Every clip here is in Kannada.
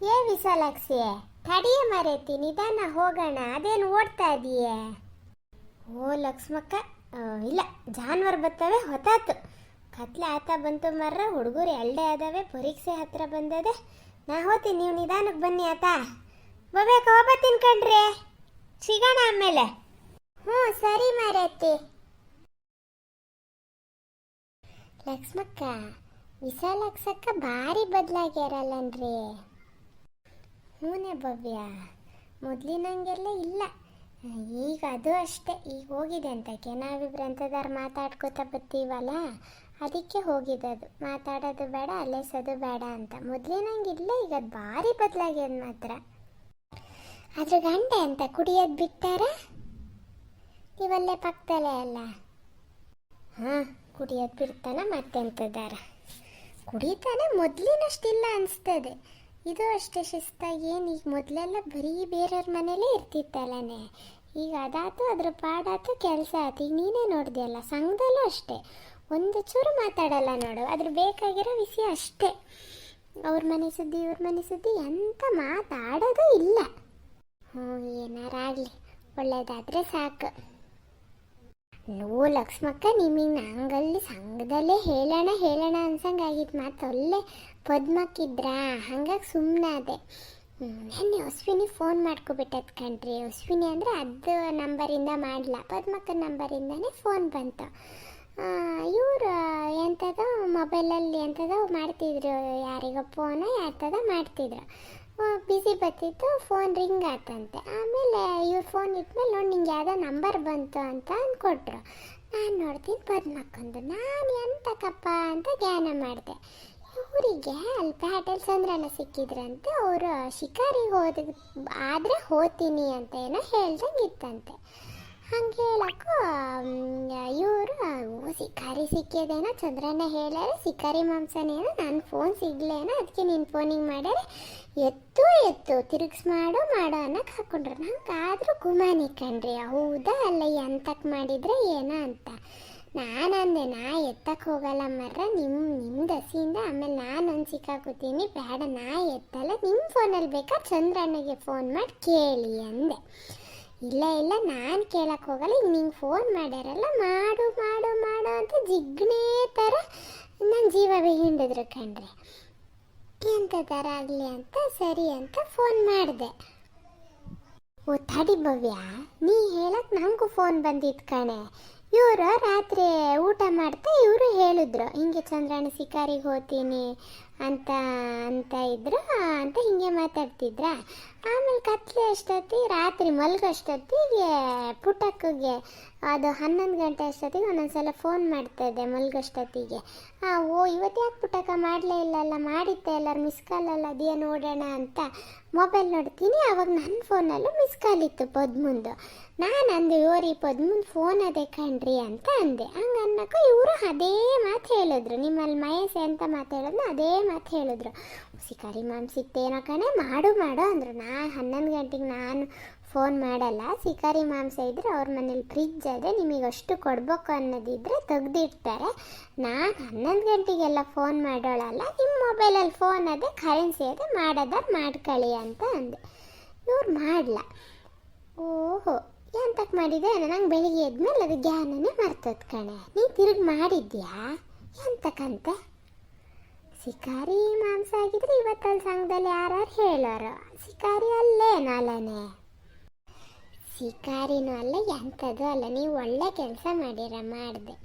ಏ ವಿಶಾಲಾಕ್ಷಿ, ತಡಿಯ ಮರೇತಿ, ನಿಧಾನ ಹೋಗೋಣ. ಅದೇನು ಓಡ್ತಾ ಇದೀಯೇ? ಓ ಲಕ್ಷ್ಮಕ್ಕ, ಇಲ್ಲ ಜಾನುವಾರು ಬರ್ತವೆ ಹೊತ್ತಾತು. ಕತ್ಲೆ ಆತ ಬಂತು ಮರ್ರ. ಹುಡುಗರು ಎಲ್ಡೆ ಅದಾವೆ, ಪರೀಕ್ಷೆ ಹತ್ರ ಬಂದದೆ. ನಾ ಹೋತೀನಿ, ನೀವು ನಿಧಾನಕ್ಕೆ ಬನ್ನಿ ಆತ. ಬಬೇಕು ಹೋಗ್ಬತ್ತೀನಿ ಕಣ್ರಿ, ಸಿಗೋಣ ಆಮೇಲೆ. ಹ್ಞೂ ಸರಿ ಮಾರೇತಿ. ಲಕ್ಷ್ಮಕ್ಕ, ವಿಶಾಲಾಕ್ಷಕ್ಕ ಭಾರಿ ಬದಲಾಗ್ಯಾರಲ್ಲನ್ರಿ. ಹೂನೇ ಭವ್ಯ, ಮೊದಲಿನಂಗೆಲ್ಲ ಇಲ್ಲ. ಈಗ ಅದು ಅಷ್ಟೇ, ಈಗ ಹೋಗಿದೆ ಅಂತಕ್ಕೆ. ನಾವಿಬ್ರು ಎಂಥದಾರು ಮಾತಾಡ್ಕೋತ ಬರ್ತೀವಲ್ಲ, ಅದಕ್ಕೆ ಹೋಗಿದ್ದದು. ಮಾತಾಡೋದು ಬೇಡ, ಅಲೆಸೋದು ಬೇಡ ಅಂತ. ಮೊದಲಿನಂಗಿಲ್ಲ, ಈಗ ಅದು ಭಾರಿ ಬದಲಾಗ್ಯದ ಮಾತ್ರ. ಅದ್ರ ಗಂಟೆ ಅಂತ ಕುಡಿಯೋದು ಬಿಟ್ಟಾರ? ಇವಲ್ಲೇ ಪಕ್ಕದಲ್ಲೇ ಅಲ್ಲ. ಹಾಂ, ಕುಡಿಯೋದು ಬಿಡ್ತಾನ ಮತ್ತೆಂತದಾರ ಕುಡಿತಾನೆ. ಮೊದಲಿನಷ್ಟಿಲ್ಲ ಅನಿಸ್ತದೆ. ಇದು ಅಷ್ಟೇ ಶಿಸ್ತಾಗಿ. ಏನು ಈಗ ಮೊದಲೆಲ್ಲ ಬರೀ ಬೇರೆಯವ್ರ ಮನೇಲೇ ಇರ್ತಿತ್ತಲ್ಲನೇ. ಈಗ ಅದಾತು, ಅದ್ರ ಪಾಡಾತು, ಕೆಲಸ ಆಯ್ತು. ಈಗ ನೀನೇ ನೋಡಿದೆಯಲ್ಲ, ಸಂಘದಲ್ಲೂ ಅಷ್ಟೇ ಒಂದು ಚೂರು ಮಾತಾಡಲ್ಲ ನೋಡು. ಅದ್ರ ಬೇಕಾಗಿರೋ ವಿಷಯ ಅಷ್ಟೇ. ಅವ್ರ ಮನೆ ಸುದ್ದಿ, ಇವ್ರ ಮನೆ ಸುದ್ದಿ, ಎಂತ ಮಾತಾಡೋದು ಇಲ್ಲ. ಹ್ಞೂ, ಏನಾರಾಗಲಿ, ಒಳ್ಳೇದಾದರೆ ಸಾಕು. ನೋ ಲಕ್ಷ್ಮಕ್ಕ, ನಿಮಗೆ ನಂಗಲ್ಲಿ ಸಂಘದಲ್ಲೇ ಹೇಳೋಣ ಅನ್ಸಂಗಾಗಿತ್ತು. ಮಾತು ಒಳ್ಳೆ ಪದ್ಮಕ್ಕಿದ್ರಾ, ಹಂಗಾಗಿ ಸುಮ್ಮನೆ ಅದೇ. ನೆನ್ನೆ ಅಶ್ವಿನಿ ಫೋನ್ ಮಾಡ್ಕೊಬಿಟ್ಟದ್ ಕಣ್ರಿ. ಅಶ್ವಿನಿ ಅಂದರೆ ಅದು ನಂಬರಿಂದ ಮಾಡಲ, ಪದ್ಮಕ್ಕನ ನಂಬರಿಂದನೇ ಫೋನ್ ಬಂತು. ಇವರು ಎಂಥದೋ ಮೊಬೈಲಲ್ಲಿ ಎಂಥದೋ ಮಾಡ್ತಿದ್ರು, ಯಾರಿಗೋ ಫೋನ ಯಾರ್ತದ ಮಾಡ್ತಿದ್ರು. ಬಿಸಿ ಬರ್ತಿತ್ತು, ಫೋನ್ ರಿಂಗ್ ಆತಂತೆ. ಆಮೇಲೆ ಇವ್ರ ಫೋನ್ ಇಟ್ಮೇಲೆ ನೋಡಿ ನಿಂಗೆ ಯಾವುದೋ ನಂಬರ್ ಬಂತು ಅಂತ ಅಂದ್ಕೊಟ್ರು. ನಾನು ನೋಡ್ತೀನಿ ಪದ್ಮಕ್ಕಂದು. ನಾನು ಎಂತಕ್ಕಪ್ಪ ಅಂತ ಧ್ಯಾನ ಮಾಡಿದೆ. ಇವರಿಗೆ ಅಲ್ಲಿ ಪ್ಯಾಟೆಲ್ ಚಂದ್ರನ ಸಿಕ್ಕಿದ್ರಂತೆ. ಅವರು ಶಿಕಾರಿಗೆ ಆದರೆ ಹೋಗ್ತೀನಿ ಅಂತ ಏನೋ ಹೇಳ್ದಂಗೆ ಇತ್ತಂತೆ. ಹಂಗೆ ಹೇಳಕ್ಕೂ ಇವರು ಶಿಕಾರಿ ಸಿಕ್ಕಿದೇನೋ, ಚಂದ್ರನ ಹೇಳ್ಯಾರ ಶಿಕಾರಿ ಮಾಂಸನೇನೋ, ನನ್ನ ಫೋನ್ ಸಿಗ್ಲೇನೋ, ಅದಕ್ಕೆ ನಿನ್ನ ಫೋನಿಗೆ ಮಾಡ್ಯಾರ, ಎತ್ತು ತಿರುಗಿಸ್ ಮಾಡೋ ಅನ್ನಕ್ಕೆ ಹಾಕೊಂಡ್ರು. ನಂಗೆ ಆದರೂ ಗುಮಾನಿ ಕಣ್ರಿ, ಹೌದಾ ಅಲ್ಲ ಎಂತಕ್ಕೆ ಮಾಡಿದ್ರೆ ಏನೋ ಅಂತ. ನಾನಂದೆ, ನಾ ಎತ್ತಕ್ಕೆ ಹೋಗಲ್ಲ ಮರ್ರ, ನಿಮ್ಮ ದಸಿಯಿಂದ. ಆಮೇಲೆ ನಾನು ಸಿಕ್ಕಾಕೋತೀನಿ, ಬೇಡ ನಾ ಎತ್ತಲ್ಲ, ನಿಮ್ಮ ಫೋನಲ್ಲಿ ಬೇಕಾದ್ರೆ ಚಂದ್ರನಿಗೆ ಫೋನ್ ಮಾಡಿ ಕೇಳಿ ಅಂದೆ. ಇಲ್ಲ ನಾನು ಕೇಳಕ್ಕೆ ಹೋಗಲ್ಲ, ಈಗ ನಿಂಗೆ ಫೋನ್ ಮಾಡ್ಯಾರಲ್ಲ, ಮಾಡು ಅಂತ ಜಿಗ್ಣೇ ಥರ ನನ್ನ ಜೀವವೇ ಹಿಂಡಿದ್ರು ಕಣ್ರಿ. ಎಂಥದಾರ ಆಗಲಿ ಅಂತ ಸರಿ ಅಂತ ಫೋನ್ ಮಾಡಿದೆ. ಓ ತಡಿ ಭವ್ಯ, ನೀ ಹೇಳಕ್ಕೆ ನನಗೂ ಫೋನ್ ಬಂದಿತ್ತು ಕಣೆ. ಇವರು ರಾತ್ರಿ ಊಟ ಮಾಡ್ತಾ ಇವರು ಹೇಳಿದ್ರು, ಹಿಂಗೆ ಚಂದ್ರನ ಶಿಕಾರಿಗೆ ಹೋಗ್ತೀನಿ ಅಂತ ಇದ್ರು ಅಂತ ಹಿಂಗೆ ಮಾತಾಡ್ತಿದ್ರ. ಆಮೇಲೆ ಕತ್ಲೆ ಅಷ್ಟೊತ್ತಿಗೆ, ರಾತ್ರಿ ಮಲ್ಗೋಷ್ಟೊತ್ತಿಗೆ ಪುಟಕ್ಕಿಗೆ ಅದು 11 ಗಂಟೆ ಅಷ್ಟೊತ್ತಿಗೆ ಒಂದೊಂದ್ಸಲ ಫೋನ್ ಮಾಡ್ತಾಯಿದ್ದೆ ಮಲ್ಗೋಷ್ಟೊತ್ತಿಗೆ. ಓ ಇವತ್ತು ಯಾಕೆ ಪುಟಕ ಮಾಡಲೇ ಇಲ್ಲಲ್ಲ, ಮಾಡಿದ್ದೆ ಎಲ್ಲರೂ ಮಿಸ್ ಕಾಲಲ್ಲ, ಅದೇ ನೋಡೋಣ ಅಂತ ಮೊಬೈಲ್ ನೋಡ್ತೀನಿ. ಆವಾಗ ನನ್ನ ಫೋನಲ್ಲೂ ಮಿಸ್ ಕಾಲ್ ಇತ್ತು ಪದ್ಮುಂದು. ನಾನು ಅಂದೆ, ಈ ಪದ್ಮುಂದು ಫೋನ್ ಅದೇ ಕಣ್ರಿ ಅಂತ ಅಂದೆ. ಹಂಗೆ ಅನ್ನೋಕ್ಕೂ ಇವರು ಅದೇ ಮಾತು ಹೇಳಿದ್ರು, ನಿಮ್ಮಲ್ಲಿ ಮಹೇಶ್ ಅಂತ ಮಾತು ಹೇಳಿದ್ನು ಅದೇ ಮಾತು ಹೇಳಿದ್ರು. ಶಿಕಾರಿ ಮಾಂಸ ಸಿಕ್ತೇನೋ ಕಣೆ, ಮಾಡು ಅಂದರು. 11 ಗಂಟೆಗೆ ನಾನು ಫೋನ್ ಮಾಡಲ್ಲ, ಶಿಕಾರಿ ಮಾಂಸ ಇದ್ದರೆ ಅವ್ರ ಮನೇಲಿ ಫ್ರಿಜ್ ಅದೇ, ನಿಮಗೆ ಅಷ್ಟು ಕೊಡ್ಬೇಕು ಅನ್ನೋದಿದ್ರೆ ತೆಗ್ದಿಡ್ತಾರೆ. ನಾನು 11 ಗಂಟೆಗೆಲ್ಲ ಫೋನ್ ಮಾಡೋಳಲ್ಲ, ನಿಮ್ಮ ಮೊಬೈಲಲ್ಲಿ ಫೋನ್ ಅದೇ, ಕರೆನ್ಸಿ ಅದೇ, ಮಾಡೋದಾರು ಮಾಡ್ಕೊಳ್ಳಿ ಅಂತ ಅಂದೆ. ಇವ್ರು ಮಾಡಲ. ಓಹೋ, ಎಂತಕ್ಕೆ ಮಾಡಿದೆ ನಂಗೆ ಬೆಳಿಗ್ಗೆ ಎದ್ಮೇಲೆ ಅದು ಜ್ಞಾನನೇ ಮರ್ತದ ಕಣೆ. ನೀ ತಿರುಗಿ ಮಾಡಿದ್ಯಾ ಎಂತಕ್ಕಂತೆ? ಶಿಕಾರಿ ಮಾಂಸ ಆಗಿದ್ರೆ ಇವತ್ತಲ್ಲಿ ಸಂಘದಲ್ಲಿ ಯಾರು ಹೇಳೋರು, ಶಿಕಾರಿ ಅಲ್ಲೇ ನಾಲನೆ. ಶಿಕಾರಿನೂ ಅಲ್ಲ, ಎಂಥದ್ದು ಅಲ್ಲ. ನೀವು ಒಳ್ಳೆ ಕೆಲಸ ಮಾಡಿದೆ.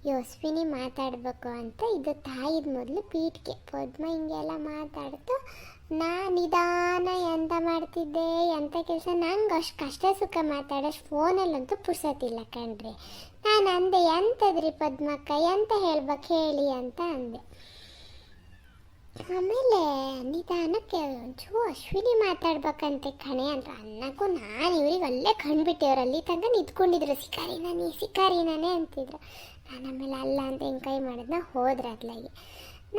ಯೋಸ್ವಿನಿ ಮಾತಾಡಬೇಕು ಅಂತ ಇದು ತಾಯಿದ ಮೊದಲು ಪೀಠಕ್ಕೆ. ಪದ್ಮ ಹಿಂಗೆಲ್ಲ ಮಾತಾಡ್ತು, ನಾ ನಿಧಾನ ಎಂತ ಮಾಡ್ತಿದ್ದೆ, ಎಂಥ ಕೆಲಸ. ನಂಗೆ ಅಷ್ಟು ಕಷ್ಟ ಸುಖ ಮಾತಾಡೋಷ್ಟು ಫೋನಲ್ಲಂತೂ ಪುರ್ಸತ್ತಿಲ್ಲ ಕಣ್ರಿ. ನಾನು ಅಂದೆ, ಎಂಥದ್ರಿ ಪದ್ಮಕ್ಕ, ಎಂತ ಹೇಳ್ಬೇಕು ಹೇಳಿ ಅಂತ ಅಂದೆ. ಆಮೇಲೆ ನಿಧಾನಕ್ಕೆ ಒಂಚೂರು ಅಶ್ವಿನಿ ಮಾತಾಡ್ಬೇಕಂತೆ ಕಣೆ ಅಂತ ಅನ್ನಕ್ಕೂ ನಾನು ಇವ್ರಿಗೆ ಅಲ್ಲೇ ಕಂಡುಬಿಟ್ಟೆವ್ರು. ಅಲ್ಲಿ ತನಕ ನಿಂತ್ಕೊಂಡಿದ್ರು, ಶಿಕಾರಿನೇ ಅಂತಿದ್ರು. ನಾನು ಆಮೇಲೆ ಅಲ್ಲ ಅಂತ ಹೆಂಗೆ ಕೈ ಮಾಡಿದ್ನ ಹೋದ್ರೆ ಅದ್ಲಾಗಿ.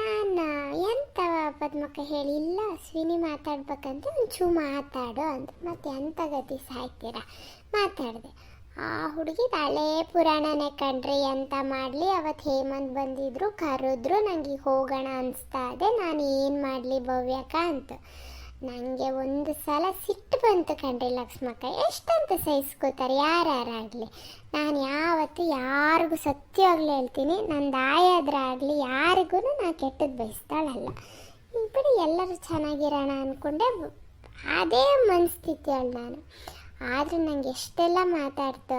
ನಾನು ಎಂತ ಪದ್ಮಕ್ಕ ಹೇಳಿ, ಇಲ್ಲ ಅಶ್ವಿನಿ ಮಾತಾಡ್ಬೇಕಂತ ಒಂಚೂರು ಮಾತಾಡು ಅಂದರು. ಮತ್ತು ಎಂಥ ಗತಿ ಸಾಯ್ತೀರ ಮಾತಾಡಿದೆ. ಆ ಹುಡುಗಿ ಹಳೆ ಪುರಾಣನೇ ಕಣ್ರಿ, ಎಂತ ಮಾಡಲಿ. ಅವತ್ತು ಹೇಮಂತ್ ಬಂದಿದ್ರು, ಕರೆದ್ರು, ನನಗೆ ಹೋಗೋಣ ಅನಿಸ್ತಾ ಇದೆ, ನಾನು ಏನು ಮಾಡಲಿ ಭವ್ಯಕ್ಕ ಅಂತ. ನನಗೆ ಒಂದು ಸಲ ಸಿಟ್ಟು ಬಂತು ಕಣ್ರಿ ಲಕ್ಷ್ಮಕ್ಕ. ಎಷ್ಟಂತ ಸಹಿಸ್ಕೋತಾರೆ ಯಾರಾಗಲಿ. ನಾನು ಯಾವತ್ತು ಯಾರಿಗೂ ಸತ್ಯವಾಗ್ಲೂ ಹೇಳ್ತೀನಿ, ನನ್ನ ದಾಯಾದ್ರಾಗಲಿ ಯಾರಿಗೂ ನಾನು ಕೆಟ್ಟದ್ದು ಬಯಸ್ತಾಳಲ್ಲ. ಬಿಡಿ ಎಲ್ಲರೂ ಚೆನ್ನಾಗಿರೋಣ ಅಂದ್ಕೊಂಡೆ ಅದೇ ಮನಸ್ಥಿತಿಯಲ್ಲಿ ನಾನು. ಆದರೆ ನನಗೆ ಎಷ್ಟೆಲ್ಲ ಮಾತಾಡ್ತು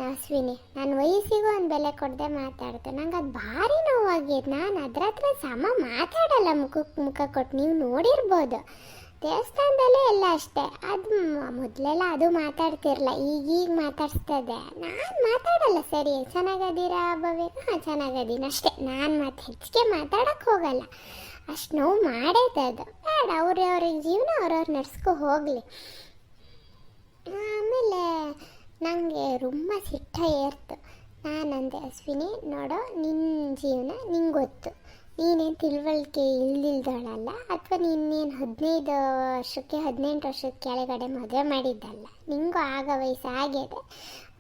ಅಶ್ವಿನಿ, ನನ್ನ ವಯಸ್ಸಿಗೂ ಒಂದು ಬೆಲೆ ಕೊಡದೆ ಮಾತಾಡ್ತು. ನಂಗೆ ಅದು ಭಾರಿ ನೋವಾಗಿದೆ. ನಾನು ಅದ್ರ ಹತ್ರ ಸಮ ಮಾತಾಡಲ್ಲ ಮುಖಕ್ಕೆ ಮುಖ ಕೊಟ್ಟು, ನೀವು ನೋಡಿರ್ಬೋದು. ದೇವಸ್ಥಾನದಲ್ಲೇ ಎಲ್ಲ ಅಷ್ಟೇ, ಅದು ಮೊದಲೆಲ್ಲ ಅದು ಮಾತಾಡ್ತಿರಲ್ಲ, ಈಗೀಗ ಮಾತಾಡ್ಸ್ತದೆ. ನಾನು ಮಾತಾಡಲ್ಲ. ಸರಿ ಚೆನ್ನಾಗದೀರಾ ಭವ್ಯ? ಹಾಂ ಚೆನ್ನಾಗದೀನಿ ಅಷ್ಟೇ. ನಾನು ಮತ್ತೆ ಹೆಚ್ಚಿಗೆ ಮಾತಾಡೋಕ್ಕೆ ಹೋಗಲ್ಲ. ಅಷ್ಟು ನೋವು ಮಾಡೈತೆ ಅದು. ಬೇಡ, ಅವ್ರವ್ರಿಗೆ ಜೀವನ ಅವ್ರವ್ರು ನಡ್ಸ್ಕೊ ಹೋಗಲಿ. ಆಮೇಲೆ ನನಗೆ ತುಂಬ ಸಿಟ್ಟ ಏರ್ತು. ನಾನಂದೆ ಅಶ್ವಿನಿ ನೋಡೋ, ನಿನ್ನ ಜೀವನ ನಿಂಗೆ ಗೊತ್ತು, ನೀನೇನು ತಿಳುವಳಿಕೆ ಇಲ್ದಿಲ್ದವಳಲ್ಲ, ಅಥವಾ ನೀನೇನು 15 ವರ್ಷಕ್ಕೆ 18 ವರ್ಷದ ಕೆಳಗಡೆ ಮದುವೆ ಮಾಡಿದ್ದಲ್ಲ. ನಿಂಗೂ ಆಗ ವಯಸ್ಸು ಆಗಿದೆ,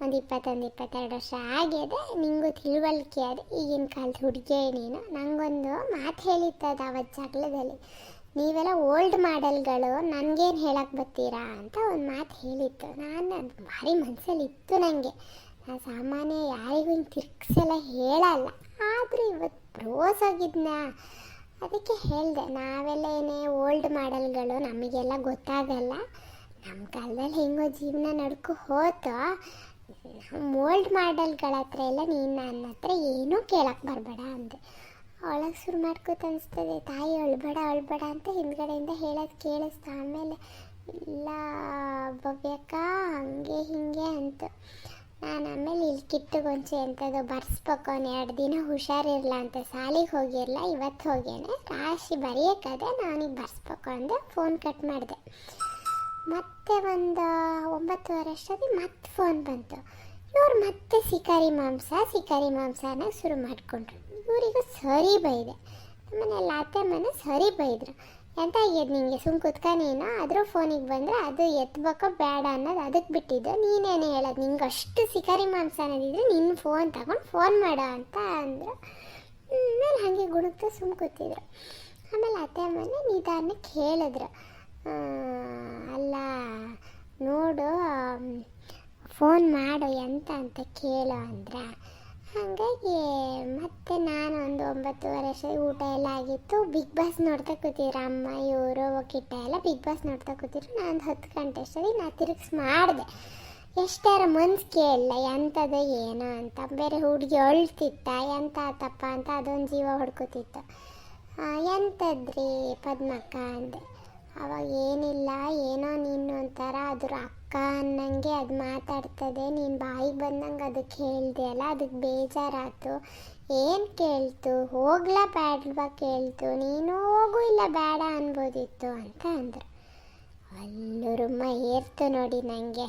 ಒಂದು 21-22 ವರ್ಷ ಆಗಿದೆ, ನಿಂಗೂ ತಿಳುವಳಿಕೆ ಅದೇ. ಈಗಿನ ಕಾಲದ ಹುಡುಗಿ ನೀನು. ನನಗೊಂದು ಮಾತು ಹೇಳಿತ್ತದ ಅವತ್ತು ಜಗಳದಲ್ಲಿ, ನೀವೆಲ್ಲ ಓಲ್ಡ್ ಮಾಡೆಲ್ಗಳು, ನನಗೇನು ಹೇಳಕ್ಕೆ ಬರ್ತೀರಾ ಅಂತ ಒಂದು ಮಾತು ಹೇಳಿತ್ತು. ನಾನು ಅದು ಭಾರಿ ಮನಸ್ಸಲ್ಲಿ ಇತ್ತು ನನಗೆ. ನಾನು ಸಾಮಾನ್ಯ ಯಾರಿಗೂ ಹಿಂಗೆ ತಿರ್ಗಿಸೆಲ್ಲ ಹೇಳಲ್ಲ. ಆದರೂ ಇವತ್ತು ರೋಸ್ ಆಗಿದ್ನ, ಅದಕ್ಕೆ ಹೇಳಿದೆ, ನಾವೆಲ್ಲ ಏನೇ ಓಲ್ಡ್ ಮಾಡೆಲ್ಗಳು, ನಮಗೆಲ್ಲ ಗೊತ್ತಾಗಲ್ಲ. ನಮ್ಮ ಕಾಲದಲ್ಲಿ ಹೆಂಗೋ ಜೀವನ ನಡ್ಕೊ ಹೋತೋ, ನಮ್ಮ ಓಲ್ಡ್ ಮಾಡೆಲ್ಗಳ ಹತ್ರ ಎಲ್ಲ ನೀನು ನನ್ನ ಹತ್ರ ಏನೂ ಕೇಳಕ್ಕೆ ಬರಬೇಡ ಅಂದೆ. ಒಳಗೆ ಶುರು ಮಾಡ್ಕೋತ ಅನಿಸ್ತದೆ, ತಾಯಿ ಅಳ್ಬೇಡ ಅಂತ ಹಿಂದ್ಗಡೆಯಿಂದ ಹೇಳೋದು ಕೇಳಿಸ್ತು. ಆಮೇಲೆ ಇಲ್ಲ ಭವ್ಯಕ್ಕ ಹಂಗೆ ಹಿಂಗೆ ಅಂತ ನಾನು ಆಮೇಲೆ ಇಲ್ಲಿ ಕಿಟ್ಟುಗೊಂಚೆ ಎಂಥದ್ದು ಬರ್ಸ್ಬೇಕು, ಅವ್ನು 2 ದಿನ ಹುಷಾರಿರಲ್ಲ ಅಂತ ಸಾಲಿಗೆ ಹೋಗಿರಲ್ಲ, ಇವತ್ತು ಹೋಗ್ಯಾನೆ ರಾಶಿ ಬರೆಯೋಕ್ಕದೆ, ನಾನೀಗ ಬರ್ಸ್ಬೇಕು ಅಂದೆ. ಫೋನ್ ಕಟ್ ಮಾಡಿದೆ. ಮತ್ತೆ ಒಂದು 9:30 ಅಷ್ಟೊತ್ತಿಗೆ ಮತ್ತೆ ಫೋನ್ ಬಂತು. ಇವ್ರು ಮತ್ತೆ ಶಿಕಾರಿ ಮಾಂಸ ಅನ್ನೋಕೆ ಶುರು ಮಾಡಿಕೊಂಡ್ರು. ಇವರಿಗೂ ಸರಿ ಬೈದೆ. ನಮ್ಮನೆಲ್ಲ ಅತ್ತೆ ಮನೆ ಸರಿ ಬೈದರು. ಎಂತ ಆಗ್ಯದ ನಿಂಗೆ, ಸುಮ್ಮ ಕುತ್ಕ ನೀನು, ಆದರೂ ಫೋನಿಗೆ ಬಂದರೆ ಅದು ಎತ್ತಬೇಕೋ ಬೇಡ ಅನ್ನೋದು ಅದಕ್ಕೆ ಬಿಟ್ಟಿದ್ದು. ನೀನೇನು ಹೇಳೋದು, ನಿಂಗೆ ಅಷ್ಟು ಶಿಕಾರಿ ಮಾಂಸ ಅನ್ನೋದಿದ್ರೆ ನಿನ್ನ ಫೋನ್ ತಗೊಂಡು ಫೋನ್ ಮಾಡೋ ಅಂತ ಅಂದರು. ಆಮೇಲೆ ಹಾಗೆ ಗುಣಕ್ಕೆ ಸುಮ್ಮ ಕೂತಿದ್ರು. ಆಮೇಲೆ ಅತ್ತೆ ಮನೆ ನಿಧಾನಕ್ಕೆ ಹೇಳಿದ್ರು, ಅಲ್ಲ ನೋಡು ಫೋನ್ ಮಾಡು ಎಂತ ಅಂತ ಕೇಳು ಅಂದ್ರೆ. ಹಾಗಾಗಿ ಮತ್ತೆ ನಾನು ಒಂದು 9:30 ವರ್ಷ ಊಟ ಎಲ್ಲ ಆಗಿತ್ತು. ಬಿಗ್ ಬಾಸ್ ನೋಡ್ತಾ ಕೂತಿದ್ರು ಅಮ್ಮ ಇವರು ಕಿಟ್ಟ ಎಲ್ಲ ಬಿಗ್ ಬಾಸ್ ನೋಡ್ತಾ ಕೂತಿದ್ರು. ನಾನು 10 ಗಂಟೆ ಅಷ್ಟೊತ್ತಿಗೆ ನಾನು ತಿರುಗಿಸಿ ಮಾಡಿದೆ. ಎಷ್ಟಾರ ಮನ್ಸು ಕೇಳಲ್ಲ ಎಂಥದ್ದು ಏನೋ ಅಂತ. ಬೇರೆ ಹುಡುಗಿ ಅಳ್ತಿತ್ತ, ಎಂತ ಆತಪ್ಪ ಅಂತ ಅದೊಂದು ಜೀವ ಹೊಡ್ಕೋತಿತ್ತು. ಎಂಥದ್ರಿ ಪದ್ಮಕ್ಕ ಅಂದೆ. ಅವಾಗ ಏನಿಲ್ಲ, ಏನೋ ನೀನು ಒಂಥರ ಅದ್ರ ಅಕ್ಕ ಅನ್ನಂಗೆ ಅದು ಮಾತಾಡ್ತದೆ, ನೀನು ಬಾಯಿಗೆ ಬಂದಂಗೆ ಅದಕ್ಕೆ ಹೇಳ್ದೆ ಅಲ್ಲ, ಅದಕ್ಕೆ ಬೇಜಾರಾಯ್ತು. ಏನು ಕೇಳ್ತು, ಹೋಗ್ಲಾ ಬೇಡವಾ ಕೇಳ್ತು, ನೀನು ಹೋಗು ಇಲ್ಲ ಬೇಡ ಅನ್ಬೋದಿತ್ತು ಅಂತ ಅಂದರು. ಅಲ್ಲೂರುಮ್ಮ ಏರ್ತು ನೋಡಿ ನನಗೆ.